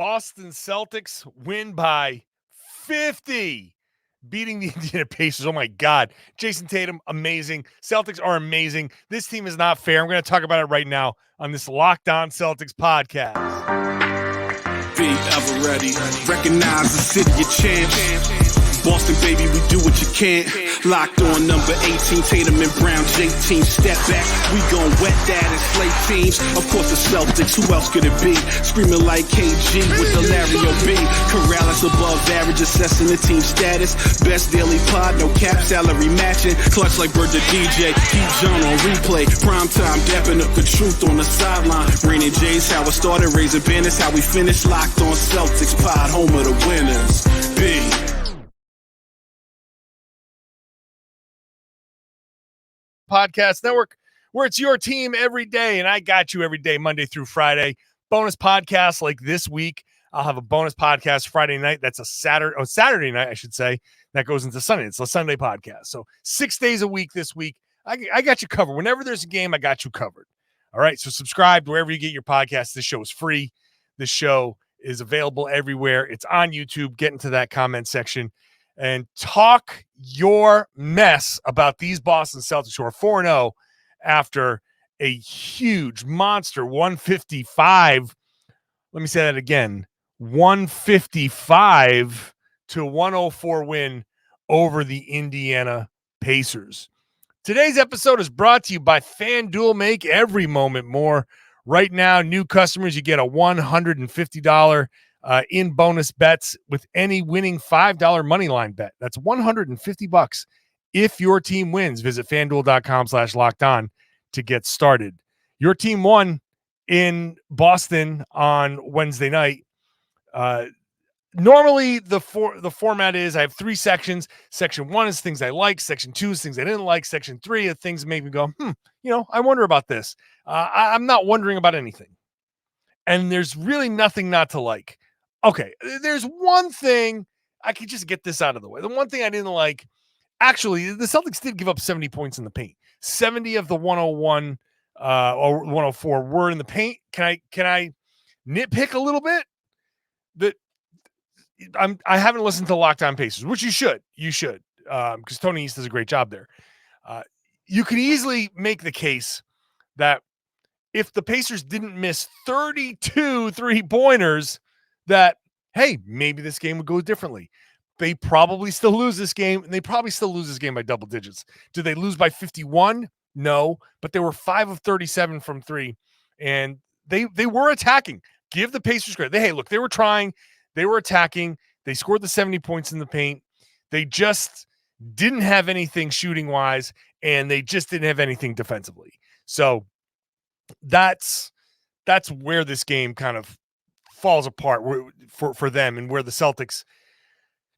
Boston Celtics win by 50, beating the Indiana Pacers. Oh my God. Jayson Tatum, amazing. Celtics are amazing. This team is not fair. I'm going to talk about it right now on this Locked On Celtics podcast. Be ever ready. Recognize the city of champs. Boston, baby, we do what you can't. Locked on number 18, Tatum and Brown, J-Team, step back. We gon' wet that and slay teams. Of course the Celtics, who else could it be? Screaming like KG with the Larry O.B. Karalis above average, assessing the team status. Best daily pod, no cap, salary matching. Clutch like Bird the DJ, keep John on replay. Prime time, dapping up the truth on the sideline. Raining J's, how it started, raising banners, how we finished. Locked on Celtics pod, home of the winners. B. Podcast Network, where it's your team every day, and I got you every day, Monday through Friday. Bonus podcasts like this week. I'll have a bonus podcast Friday night. That's a Saturday night, I should say. That goes into Sunday. It's a Sunday podcast. So 6 days a week this week. I got you covered. Whenever there's a game, I got you covered. All right. So subscribe wherever you get your podcasts. This show is free. This show is available everywhere. It's on YouTube. Get into that comment section and talk your mess about these Boston Celtics who are 4-0 after a huge monster 155. Let me say that again. 155 to 104 win over the Indiana Pacers. Today's episode is brought to you by FanDuel. Make every moment more. Right now, new customers, you get a $150 in bonus bets with any winning $5 moneyline bet. That's $150 if your team wins. Visit FanDuel.com/lockedon to get started. Your team won in Boston on Wednesday night. Normally, the format is I have 3 sections. Section 1 is things I like. Section 2 is things I didn't like. Section 3 are things that make me go, I wonder about this. I'm not wondering about anything. And there's really nothing not to like. Okay, there's one thing. I could just get this out of the way. The one thing I didn't like, actually, the Celtics did give up 70 points in the paint. 70 of the 101 or 104 were in the paint. Can I nitpick a little bit? That I haven't listened to Locked On Pacers, which you should. You should, because Tony East does a great job there. You could easily make the case that if the Pacers didn't miss 32 3-pointers, that, hey, maybe this game would go differently. They probably still lose this game, and they probably still lose this game by double digits. Did they lose by 51? No, but they were 5 of 37 from 3, and they were attacking. Give the Pacers credit. Hey, look, they were trying. They were attacking. They scored the 70 points in the paint. They just didn't have anything shooting-wise, and they just didn't have anything defensively. So that's where this game kind of falls apart for them, and where the Celtics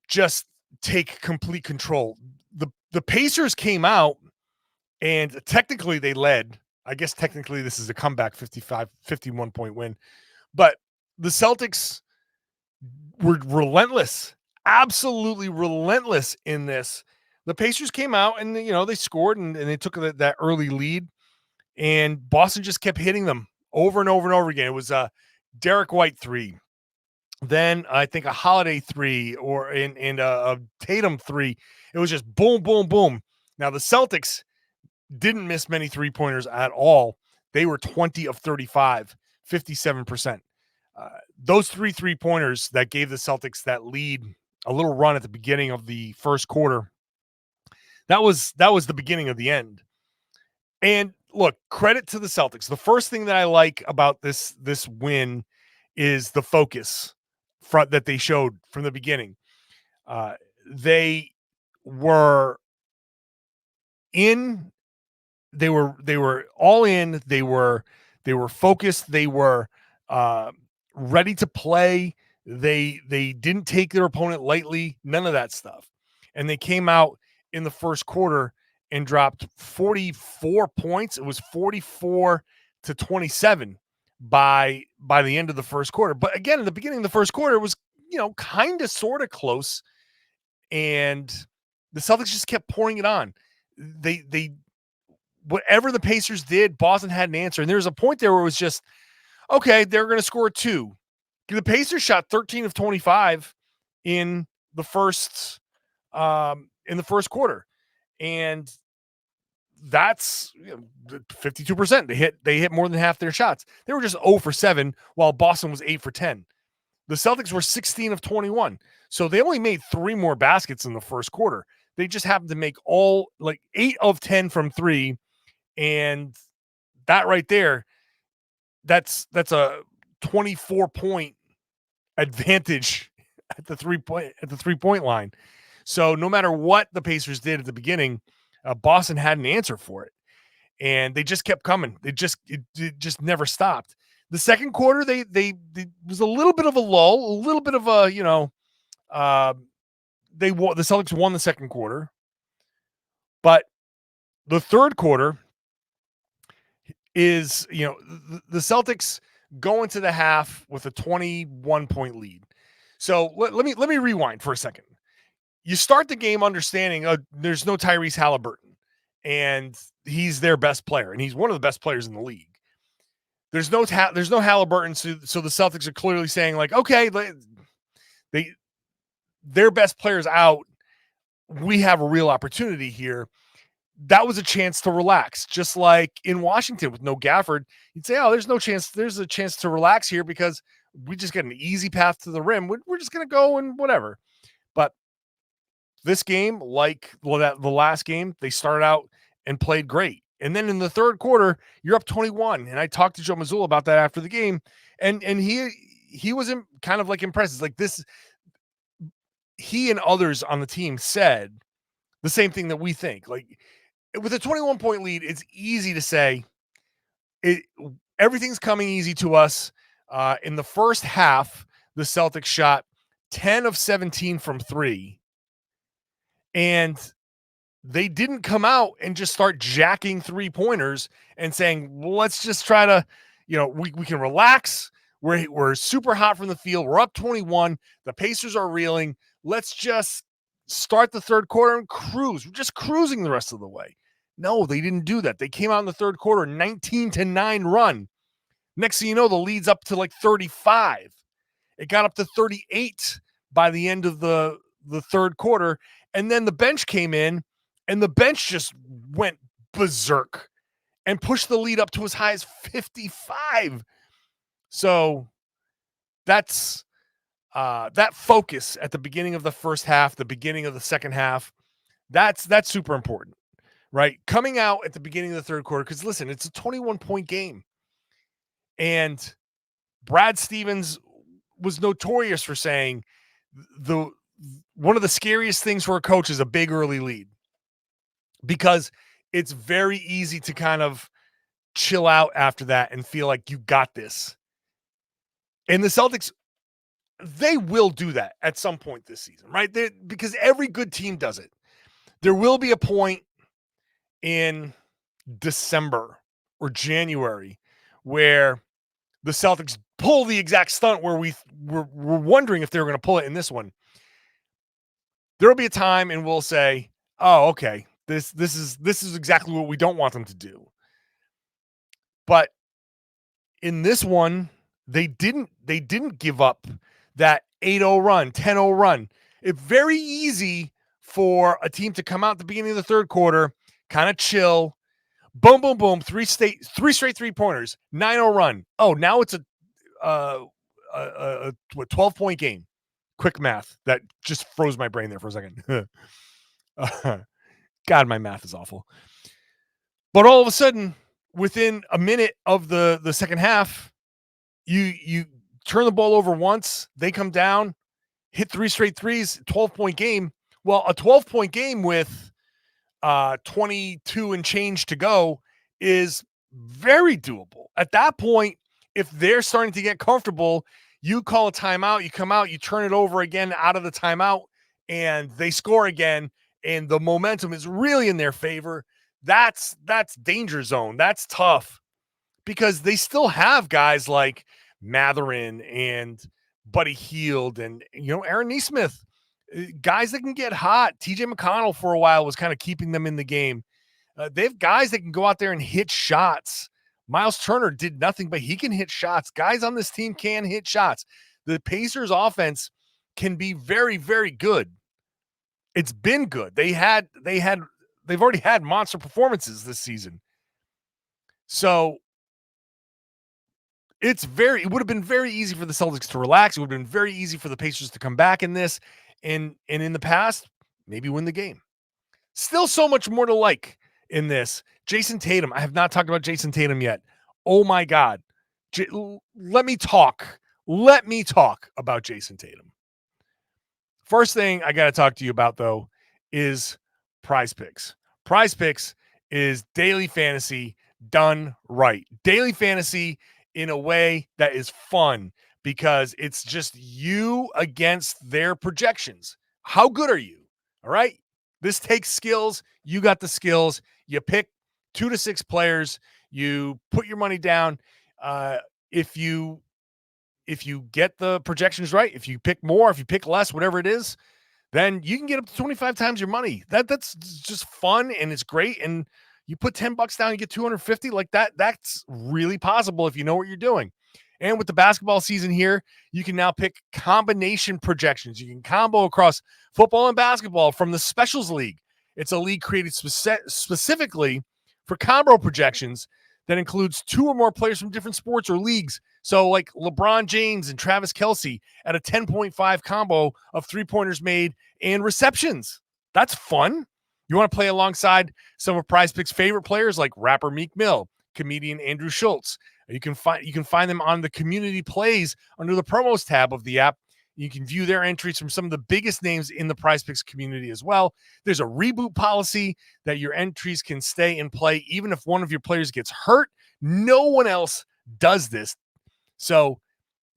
just take complete control. The Pacers came out, and technically they led. I guess technically this is a comeback 51-point win. But the Celtics were relentless, absolutely relentless in this. The Pacers came out and, they scored and they took that early lead, and Boston just kept hitting them over and over and over again. It was a Derrick White 3, then I think a Holiday 3, and a Tatum 3. It was just boom, boom, boom. Now the Celtics didn't miss many 3-pointers at all. They were 20 of 35, 57%. Those 3-pointers that gave the Celtics that lead, a little run at the beginning of the first quarter, that was the beginning of the end. And look, credit to the Celtics. The first thing that I like about this win is the focus that they showed from the beginning. They were in. They were all in. They were focused. They were ready to play. They didn't take their opponent lightly. None of that stuff. And they came out in the first quarter and dropped 44 points. It was 44-27 by the end of the first quarter. But again, in the beginning of the first quarter, it was, kind of sort of close. And the Celtics just kept pouring it on. They whatever the Pacers did, Boston had an answer. And there was a point there where it was just, okay, they're going to score 2. The Pacers shot 13 of 25 in the first quarter, and that's 52%. They hit more than half their shots. They were just 0 for 7, while Boston was 8 for 10. The Celtics were 16 of 21, so they only made 3 more baskets in the first quarter. They just happened to make 8 of 10 from 3, and that right there, that's a 24-point advantage at the 3-point line. So no matter what the Pacers did at the beginning, Boston had an answer for it, and they just kept coming. It just never stopped. The second quarter, they was a little bit of a lull, a little bit of a the Celtics won the second quarter, but the third quarter is the Celtics go into the half with a 21-point lead. So let me rewind for a second. You start the game understanding there's no Tyrese Halliburton, and he's their best player, and he's one of the best players in the league. There's no Halliburton, so the Celtics are clearly saying, like, okay, their best player's out. We have a real opportunity here. That was a chance to relax, just like in Washington with no Gafford. You'd say, oh, there's no chance. There's a chance to relax here because we just get an easy path to the rim. We're just going to go and whatever. But this game, the last game, they started out and played great. And then in the third quarter, you're up 21. And I talked to Joe Mazzulla about that after the game. And he was kind of like impressed. It's like this, he and others on the team said the same thing that we think. Like, with a 21-point lead, it's easy to say everything's coming easy to us. In the first half, the Celtics shot 10 of 17 from 3. And they didn't come out and just start jacking 3-pointers and saying, well, let's just try to, we can relax. We're super hot from the field. We're up 21. The Pacers are reeling. Let's just start the third quarter and cruise. We're just cruising the rest of the way. No, they didn't do that. They came out in the third quarter, 19-9 run. Next thing you know, the lead's up to like 35. It got up to 38 by the end of the third quarter. And then the bench came in, and the bench just went berserk and pushed the lead up to as high as 55. So that's that focus at the beginning of the first half, the beginning of the second half, that's super important, right? Coming out at the beginning of the third quarter, because listen, it's a 21-point game. And Brad Stevens was notorious for saying one of the scariest things for a coach is a big early lead, because it's very easy to kind of chill out after that and feel like you got this. And the Celtics, they will do that at some point this season, right? Because every good team does it. There will be a point in December or January where the Celtics pull the exact stunt where we're wondering if they were going to pull it in this one. There will be a time and we'll say, oh, okay, this is exactly what we don't want them to do. But in this one, they didn't give up that 8-0 run, 10-0 run. It's very easy for a team to come out at the beginning of the third quarter, kind of chill, boom, boom, boom, three straight 3-pointers, 9-0 run. Oh, now it's a 12-point game. Quick math. That just froze my brain there for a second. God, my math is awful. But all of a sudden, within a minute of the second half, you turn the ball over once, they come down, hit 3 straight threes, 12-point game. Well, a 12-point game with 22 and change to go is very doable. At that point, if they're starting to get comfortable, you call a timeout, you come out, you turn it over again out of the timeout, and they score again, and the momentum is really in their favor. That's danger zone. That's tough, because they still have guys like Matherin and Buddy Hield and Aaron Nesmith, guys that can get hot. TJ McConnell for a while was kind of keeping them in the game. They have guys that can go out there and hit shots. Miles Turner did nothing, but he can hit shots. Guys on this team can hit shots. the Pacers offense can be very, very good. It's been good. They've already had monster performances this season. So it would have been very easy for the Celtics to relax. It would have been very easy for the Pacers to come back in this and in the past, maybe win the game. Still so much more to like in this. Jayson Tatum. I have not talked about Jayson Tatum yet. Oh my God. Let me talk about Jayson Tatum. First thing I got to talk to you about, though, is PrizePicks. PrizePicks is daily fantasy done right. Daily fantasy in a way that is fun because it's just you against their projections. How good are you? All right. This takes skills. You got the skills. You pick 2 to 6 players. You put your money down. If you get the projections right, if you pick more, if you pick less, whatever it is, then you can get up to 25 times your money. That's just fun and it's great. And you put $10 down, you get 250 like that. That's really possible if you know what you're doing. And with the basketball season here, you can now pick combination projections. You can combo across football and basketball from the Specials League. It's a league created specifically for combo projections that includes 2 or more players from different sports or leagues. So like LeBron James and Travis Kelce at a 10.5 combo of 3-pointers made and receptions. That's fun. You want to play alongside some of PrizePicks' favorite players like rapper Meek Mill, comedian Andrew Schultz. You can find them on the community plays under the promos tab of the app. You can view their entries from some of the biggest names in the PrizePicks community as well. There's a reboot policy that your entries can stay in play even if one of your players gets hurt. No one else does this. So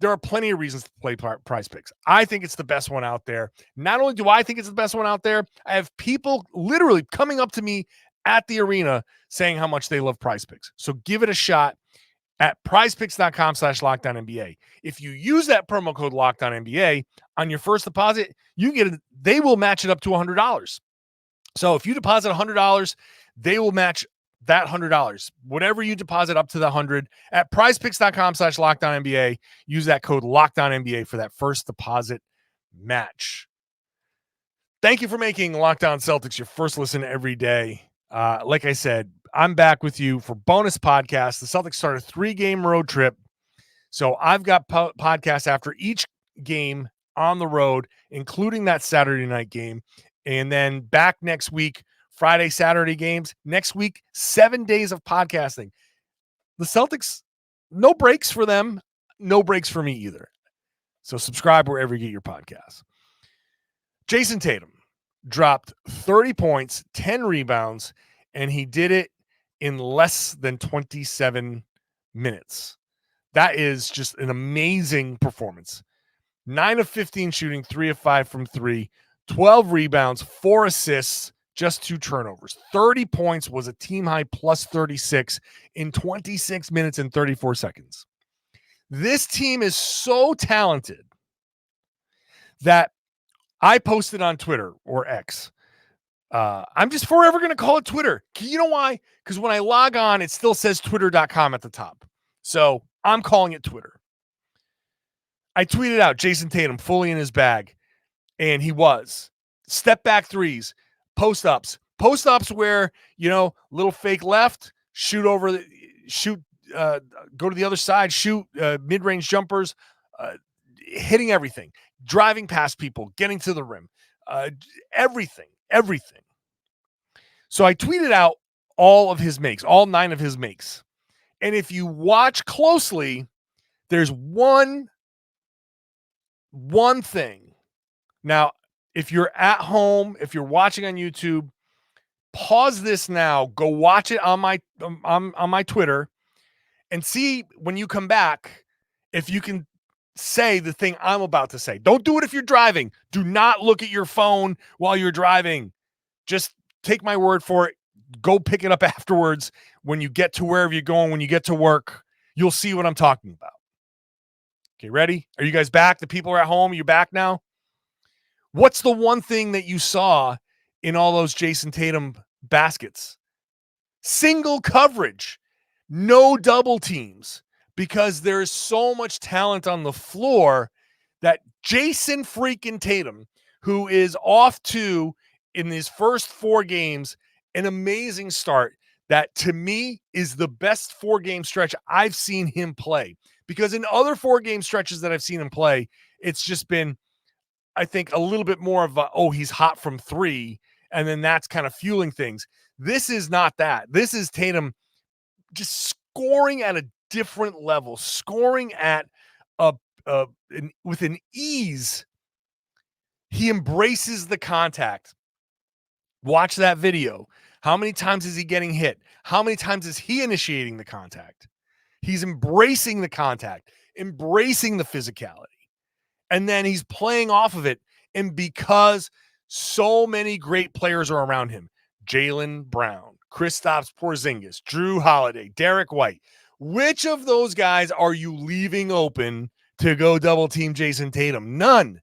there are plenty of reasons to play PrizePicks. I think it's the best one out there. Not only do I think it's the best one out there, I have people literally coming up to me at the arena saying how much they love PrizePicks. So give it a shot at prizepicks.com/LockedOnNBA. If you use that promo code LockedOnNBA on your first deposit, they will match it up to $100. So if you deposit $100, they will match that $100. Whatever you deposit up to the 100 at prizepicks.com/LockedOnNBA, use that code LockedOnNBA for that first deposit match. Thank you for making Locked On Celtics your first listen every day. Like I said, I'm back with you for bonus podcasts. The Celtics start a 3-game road trip. So I've got podcasts after each game on the road, including that Saturday night game. And then back next week, Friday, Saturday games. Next week, 7 days of podcasting. The Celtics, no breaks for them, no breaks for me either. So subscribe wherever you get your podcasts. Jayson Tatum dropped 30 points, 10 rebounds, and he did it in less than 27 minutes. That is just an amazing performance. 9 of 15 shooting, 3 of 5 from 3, 12 rebounds, 4 assists, just 2 turnovers. 30 points was a team high plus 36 in 26 minutes and 34 seconds. This team is so talented that I posted on Twitter or X. I'm just forever going to call it Twitter. You know why? Because when I log on, it still says twitter.com at the top. So I'm calling it Twitter. I tweeted out Jayson Tatum fully in his bag, and he was. Step back threes, post-ups where, little fake left, go to the other side, shoot mid-range jumpers, hitting everything, driving past people, getting to the rim, everything. So I tweeted out all of his makes, all 9 of his makes. And if you watch closely, there's one thing. Now, if you're at home, if you're watching on YouTube, pause this now, go watch it on my Twitter and see when you come back if you can say the thing I'm about to say. Don't do it if you're driving. Do not look at your phone while you're driving. Just take my word for it. Go pick it up afterwards when you get to wherever you're going, when you get to work. You'll see what I'm talking about. Okay, ready? Are you guys back? The people are at home. You're back now? What's the one thing that you saw in all those Jayson Tatum baskets? Single coverage. No double teams. Because there's so much talent on the floor that Jayson freaking Tatum, who is off to, in his first 4 games, an amazing start that to me is the best 4-game stretch I've seen him play. Because in other 4-game stretches that I've seen him play, it's just been, I think, a little bit more of he's hot from 3, and then that's kind of fueling things. This is not that. This is Tatum just scoring at a different level, scoring at with an ease. He embraces the contact. Watch that video. How many times is he getting hit? How many times is he initiating the contact? He's embracing the contact, embracing the physicality. And then he's playing off of it. And because so many great players are around him, Jaylen Brown, Kristaps Porzingis, Jrue Holiday, Derrick White, which of those guys are you leaving open to go double team Jayson Tatum? None.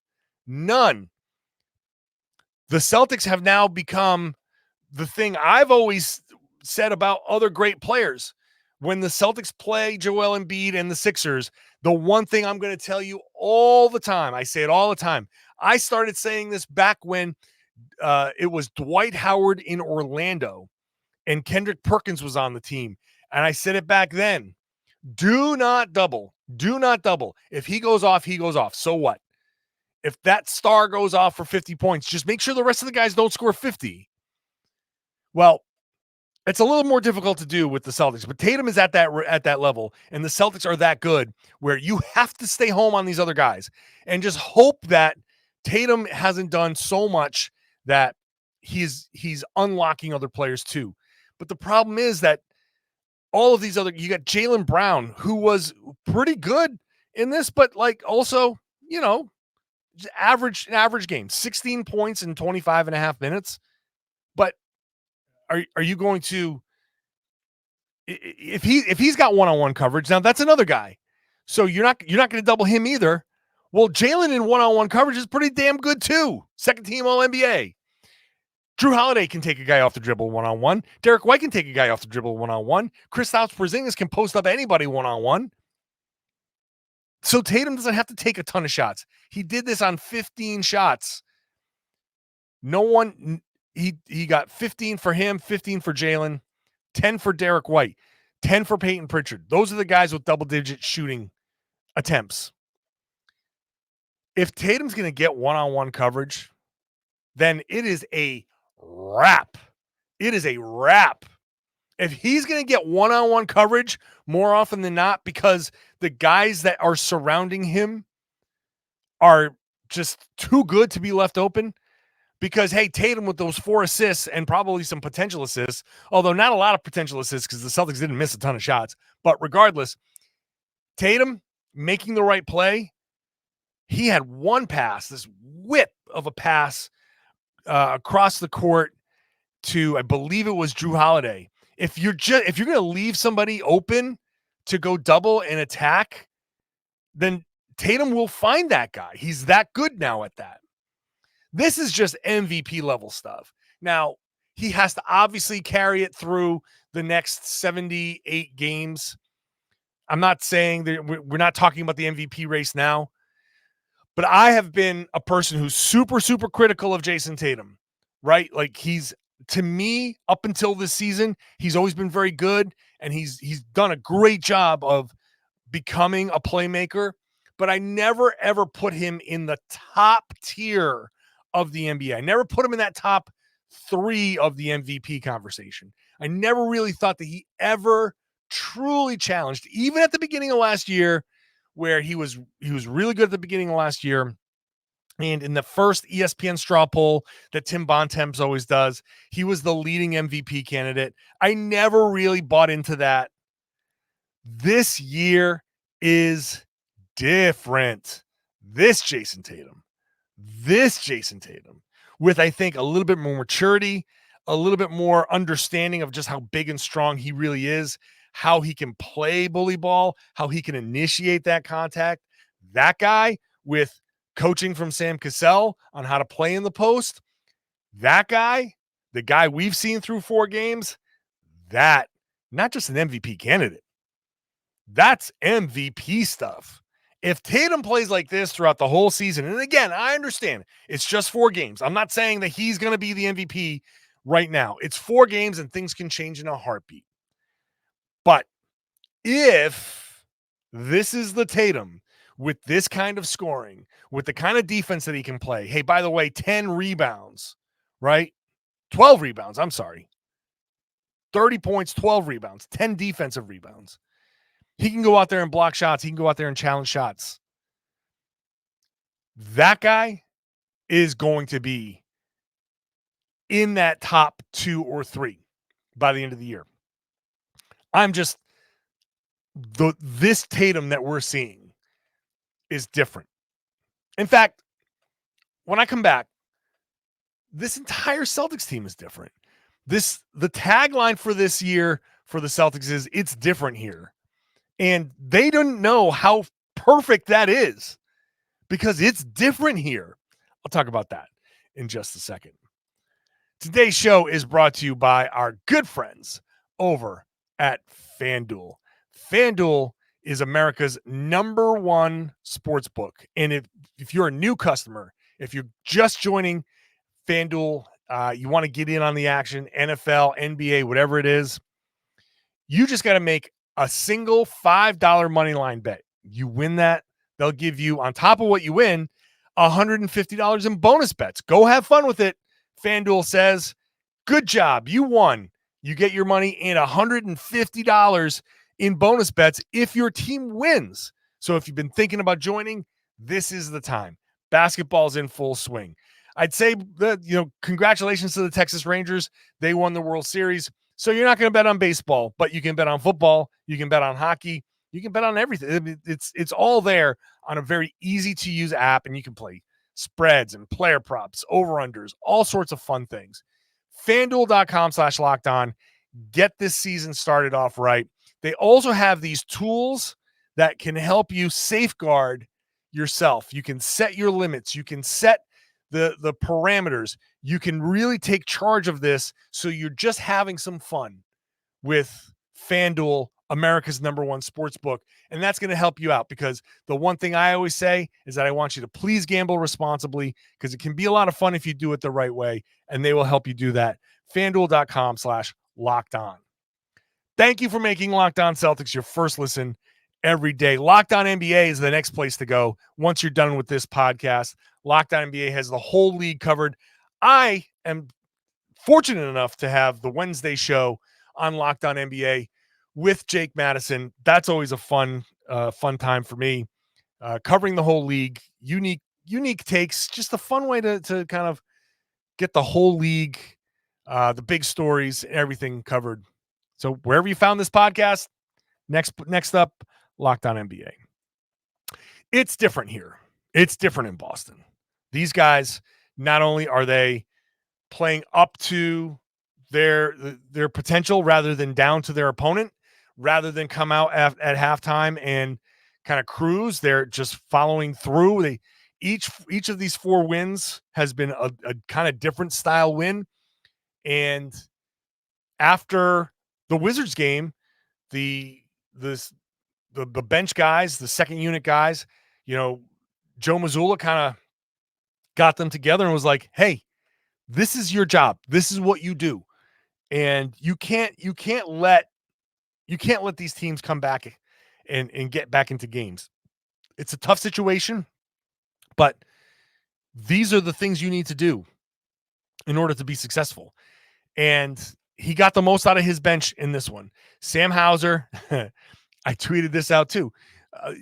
The Celtics have now become the thing I've always said about other great players. When the Celtics play Joel Embiid and the Sixers, the one thing I'm going to tell you all the time, I say it all the time. I started saying this back when it was Dwight Howard in Orlando and Kendrick Perkins was on the team. And I said it back then. Do not double. Do not double. If he goes off, he goes off. So what? If that star goes off for 50 points, just make sure the rest of the guys don't score 50. Well, it's a little more difficult to do with the Celtics, but Tatum is at that level, and the Celtics are that good where you have to stay home on these other guys and just hope that Tatum hasn't done so much that he's unlocking other players too. But the problem is that all of these other, you got Jaylen Brown, who was pretty good in this, but like also, average game, 16 points in 25 and a half minutes. But are you going to, if he's got one-on-one coverage, now that's another guy. So you're not going to double him either. Well, Jaylen in one-on-one coverage is pretty damn good too. Second team All-NBA. Jrue Holiday can take a guy off the dribble one-on-one. Derrick White can take a guy off the dribble one-on-one. Kristaps Porzingis can post up anybody one-on-one. So Tatum doesn't have to take a ton of shots. He did this on 15 shots. He got 15 for him, 15 for Jaylen, 10 for Derrick White, 10 for Peyton Pritchard. Those are the guys with double-digit shooting attempts. If Tatum's going to get one-on-one coverage, then it is a wrap. It is a wrap. If he's going to get one-on-one coverage more often than not because the guys that are surrounding him are just too good to be left open, because, hey, Tatum with those 4 assists and probably some potential assists, although not a lot of potential assists because the Celtics didn't miss a ton of shots. But regardless, Tatum making the right play, he had one pass, this whip of a pass across the court to, I believe it was Jrue Holiday. If you're going to leave somebody open to go double and attack, then Tatum will find that guy. He's that good now at that. This is just MVP level stuff. Now, he has to obviously carry it through the next 78 games. I'm not saying that we're not talking about the MVP race now, but I have been a person who's super, super critical of Jayson Tatum, right? Like, he's, to me, up until this season, he's always been very good, and he's done a great job of becoming a playmaker, but I never, ever put him in the top tier of the NBA. I never put him in that top 3 of the MVP conversation. I never really thought that he ever truly challenged, even at the beginning of last year, where he was really good at the beginning of last year. And in the first ESPN straw poll that Tim Bontemps always does, he was the leading MVP candidate. I never really bought into that. This year is different. This Jayson Tatum, with, I think, a little bit more maturity, a little bit more understanding of just how big and strong he really is, how he can play bully ball, how he can initiate that contact. That guy, with coaching from Sam Cassell on how to play in the post, that guy, the guy we've seen through 4 games, that, not just an MVP candidate, that's MVP stuff. If Tatum plays like this throughout the whole season, and again, I understand it's just 4 games. I'm not saying that he's going to be the MVP right now. It's 4 games and things can change in a heartbeat. But if this is the Tatum with this kind of scoring, with the kind of defense that he can play, hey, by the way, 10 rebounds, right? 12 rebounds, I'm sorry. 30 points, 12 rebounds, 10 defensive rebounds. He can go out there and block shots. He can go out there and challenge shots. That guy is going to be in that top 2 or 3 by the end of the year. This Tatum that we're seeing is different. In fact, when I come back, this entire Celtics team is different. The tagline for this year for the Celtics is it's different here. And they don't know how perfect that is because it's different here. I'll talk about that in just a second. Today's show is brought to you by our good friends over at FanDuel. FanDuel is America's #1 sportsbook. And if you're a new customer, if you're just joining FanDuel, you want to get in on the action, NFL, NBA, whatever it is, you just got to make a single $5 money line bet. You win that, they'll give you, on top of what you win, $150 in bonus bets. Go have fun with it. FanDuel says, good job, you won. You get your money and $150 in bonus bets if your team wins. So if you've been thinking about joining, this is the time. Basketball's in full swing. I'd say that, congratulations to the Texas Rangers. They won the World Series. So you're not going to bet on baseball, but you can bet on football. You can bet on hockey. You can bet on everything. It's all there on a very easy to use app, and you can play spreads and player props, over-unders, all sorts of fun things. FanDuel.com/lockedon. Get this season started off right. They also have these tools that can help you safeguard yourself. You can set your limits. You can set the parameters. You can really take charge of this so you're just having some fun with FanDuel, America's #1 sportsbook. And that's going to help you out because the one thing I always say is that I want you to please gamble responsibly because it can be a lot of fun if you do it the right way, and they will help you do that. FanDuel.com/lockedon. Thank you for making Locked On Celtics your first listen every day. Locked On NBA is the next place to go once you're done with this podcast. Locked On NBA has the whole league covered. I am fortunate enough to have the Wednesday show on Locked On NBA with Jake Madison. That's always a fun time for me. Covering the whole league, unique takes, just a fun way to kind of get the whole league, the big stories, everything covered. So wherever you found this podcast, next up, Locked On NBA. It's different here. It's different in Boston. These guys, not only are they playing up to their potential rather than down to their opponent, rather than come out at halftime and kind of cruise, they're just following through. Each of these 4 wins has been a kind of different style win. And after the Wizards game, the bench guys, the second unit guys, Joe Mazzulla kind of got them together and was like, hey, this is your job. This is what you do. And you can't let these teams come back and get back into games. It's a tough situation, but these are the things you need to do in order to be successful. And he got the most out of his bench in this one. Sam Hauser, I tweeted this out too.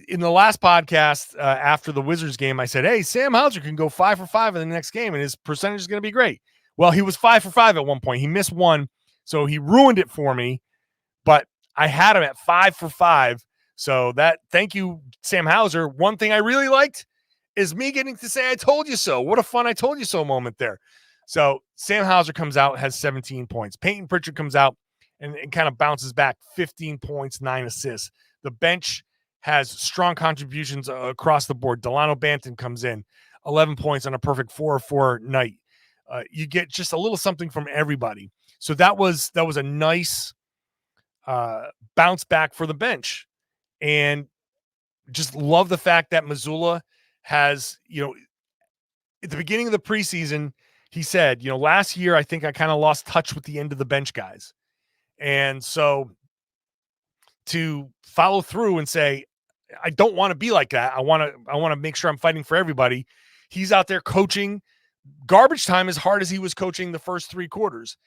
In the last podcast after the Wizards game, I said, hey, Sam Hauser can go 5 for 5 in the next game, and his percentage is going to be great. Well, he was 5 for 5 at one point. He missed one, so he ruined it for me. But I had him at 5 for 5. So thank you, Sam Hauser. One thing I really liked is me getting to say, I told you so. What a fun I told you so moment there. So Sam Hauser comes out, has 17 points. Peyton Pritchard comes out and kind of bounces back, 15 points, 9 assists. The bench has strong contributions across the board. Delano Banton comes in, 11 points on a perfect 4-4 night. You get just a little something from everybody. So that was a nice bounce back for the bench. And just love the fact that Mazzulla has, at the beginning of the preseason, he said, last year, I think I kind of lost touch with the end of the bench guys. And so to follow through and say, I don't want to be like that. I want to make sure I'm fighting for everybody. He's out there coaching garbage time as hard as he was coaching the first 3 quarters.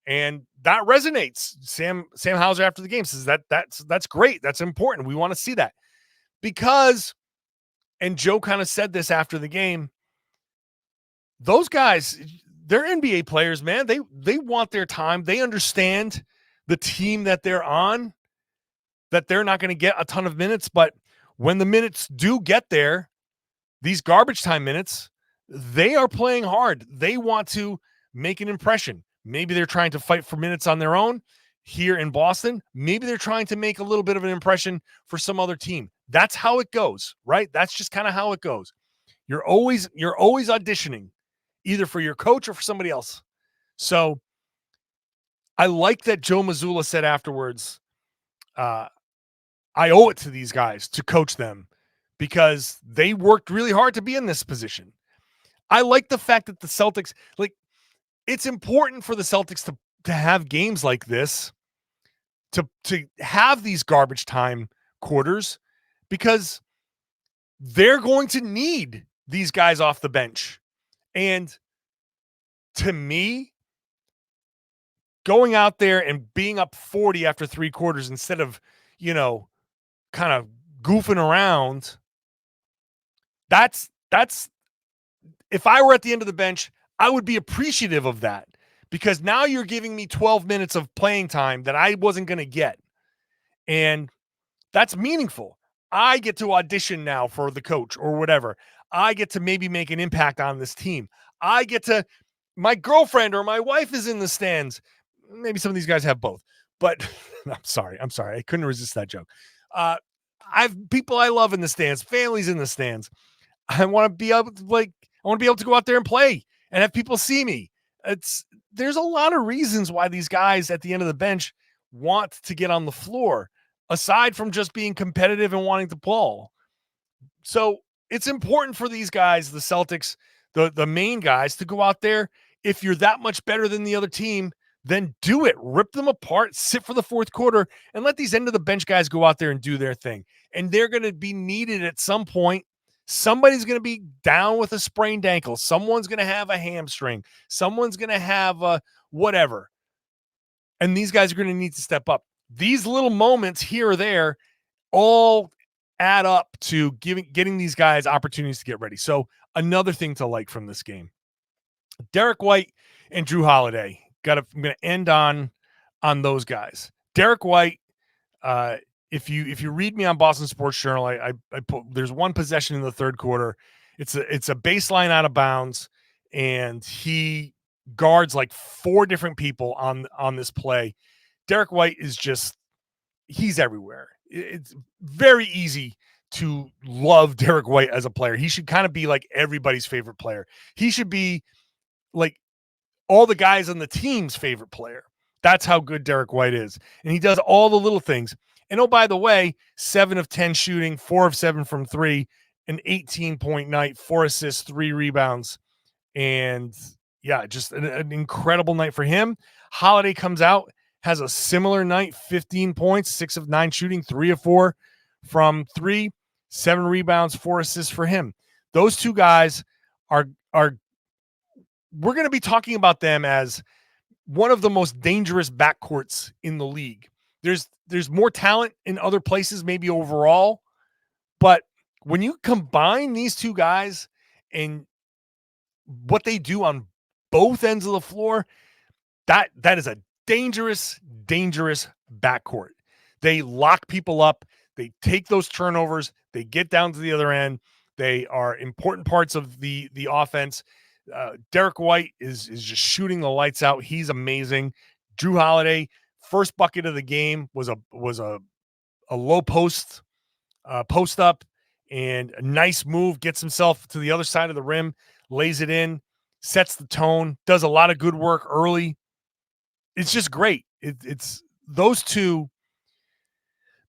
And that resonates. Sam Hauser after the game says that's great. That's important. We want to see that because, and Joe kind of said this after the game, those guys, they're NBA players, man. They want their time. They understand the team that they're on, that they're not going to get a ton of minutes, but when the minutes do get there, these garbage time minutes, they are playing hard. They want to make an impression. Maybe they're trying to fight for minutes on their own here in Boston. Maybe they're trying to make a little bit of an impression for some other team. That's how it goes, right? That's just kind of how it goes. You're always auditioning either for your coach or for somebody else. So I like that Joe Mazzulla said afterwards, I owe it to these guys to coach them because they worked really hard to be in this position. I like the fact that the Celtics, it's important for the Celtics to have games like this, to have these garbage time quarters, because they're going to need these guys off the bench. And to me, going out there and being up 40 after 3 quarters instead of, kind of goofing around, that's if I were at the end of the bench, I would be appreciative of that, because now you're giving me 12 minutes of playing time that I wasn't going to get. And that's meaningful. I get to audition now for the coach or whatever. I get to maybe make an impact on this team. My girlfriend or my wife is in the stands. Maybe some of these guys have both, but I'm sorry. I couldn't resist that joke. I've people I love in the stands, families in the stands. I want to be able to go out there and play and have people see me. There's a lot of reasons why these guys at the end of the bench want to get on the floor, aside from just being competitive and wanting to ball. So it's important for these guys, the Celtics, the main guys, to go out there. If you're that much better than the other team, then do it. Rip them apart, sit for the fourth quarter, and let these end of the bench guys go out there and do their thing. And they're going to be needed at some point. Somebody's going to be down with a sprained ankle. Someone's going to have a hamstring. Someone's going to have a whatever. And these guys are going to need to step up. These little moments here or there all add up to getting these guys opportunities to get ready. So another thing to like from this game, Derrick White and Jrue Holiday. I'm going to end on those guys. Derrick White, if you read me on Boston Sports Journal, I put, there's one possession in the third quarter. It's a baseline out of bounds, and he guards like 4 different people on this play. Derrick White is he's everywhere. It's very easy to love Derrick White as a player. He should kind of be like everybody's favorite player. He should be like all the guys on the team's favorite player. That's how good Derrick White is. And he does all the little things. And oh, by the way, 7 of 10 shooting, 4 of 7 from 3, an 18-point night, 4 assists, 3 rebounds. And yeah, just an incredible night for him. Holiday comes out, has a similar night, 15 points, 6 of 9 shooting, 3 of 4 from 3, 7 rebounds, 4 assists for him. Those two guys are we're going to be talking about them as one of the most dangerous backcourts in the league. There's more talent in other places, maybe overall, but when you combine these two guys and what they do on both ends of the floor, that is a dangerous backcourt. They lock people up. They take those turnovers. They get down to the other end. They are important parts of the offense. Derrick White is just shooting the lights out. He's amazing. Jrue Holiday, first bucket of the game was a low post up, and a nice move, gets himself to the other side of the rim, lays it in, sets the tone, does a lot of good work early. It's just great. It's those two.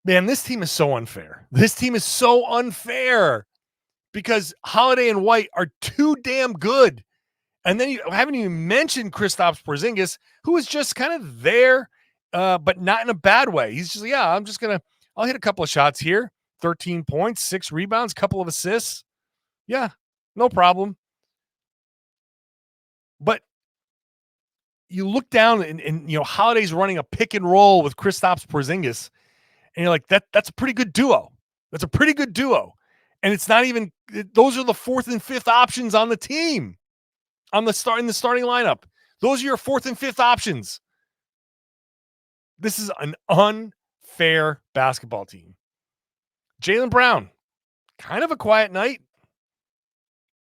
Man, this team is so unfair. This team is so unfair because Holiday and White are too damn good. And then you haven't even mentioned Kristaps Porzingis, who is just kind of there, but not in a bad way. He's just, I'll hit a couple of shots here. 13 points, 6 rebounds, couple of assists. Yeah, no problem. But you look down and Holiday's running a pick and roll with Kristaps Porzingis, and you're like, that's a pretty good duo. That's a pretty good duo. And it's not even, those are the 4th and 5th options on the team. In the starting lineup. Those are your 4th and 5th options. This is an unfair basketball team. Jaylen Brown, kind of a quiet night.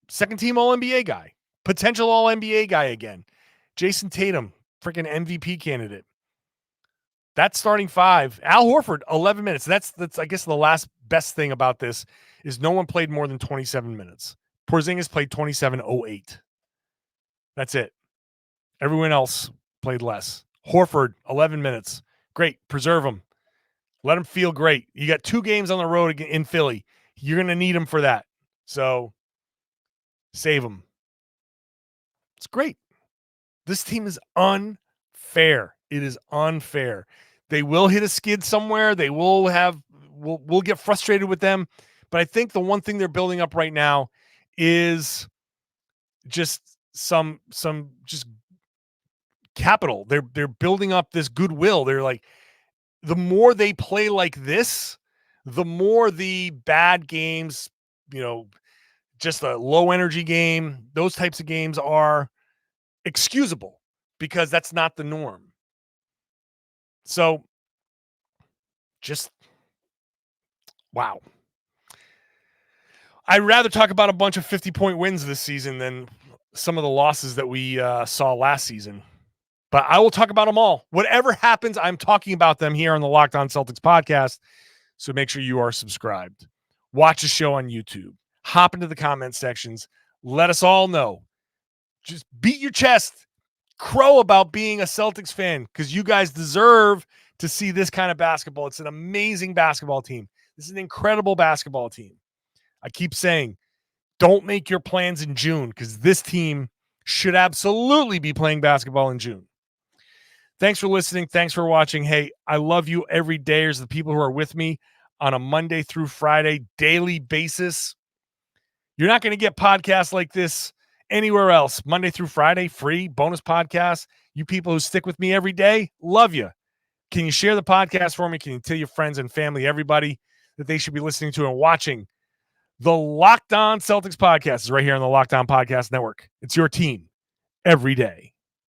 Second team All-NBA guy. Potential All-NBA guy again. Jayson Tatum, freaking MVP candidate. That's starting 5. Al Horford, 11 minutes. That's I guess the last best thing about this is no one played more than 27 minutes. Porzingis played 27:08. That's it. Everyone else played less. Horford, 11 minutes. Great. Preserve him. Let him feel great. You got 2 games on the road in Philly. You're going to need him for that. So save him. It's great. This team is unfair. It is unfair. They will hit a skid somewhere. They will have, we'll get frustrated with them. But I think the one thing they're building up right now is just some just capital. They're building up this goodwill. They're like, the more they play like this, the more the bad games, just a low energy game, those types of games are excusable because that's not the norm. So just wow. I'd rather talk about a bunch of 50-point wins this season than some of the losses that we saw last season. But I will talk about them all. Whatever happens, I'm talking about them here on the Locked On Celtics podcast. So make sure you are subscribed. Watch the show on YouTube. Hop into the comment sections. Let us all know. Just beat your chest. Crow about being a Celtics fan because you guys deserve to see this kind of basketball. It's an amazing basketball team. This is an incredible basketball team. I keep saying, don't make your plans in June because this team should absolutely be playing basketball in June. Thanks for listening. Thanks for watching. Hey, I love you every day. There's the people who are with me on a Monday through Friday daily basis. You're not going to get podcasts like this anywhere else. Monday through Friday, free bonus podcasts. You people who stick with me every day, love you. Can you share the podcast for me? Can you tell your friends and family, everybody, that they should be listening to and watching the Locked On Celtics podcast? Is right here on the Locked On Podcast Network. It's your team every day.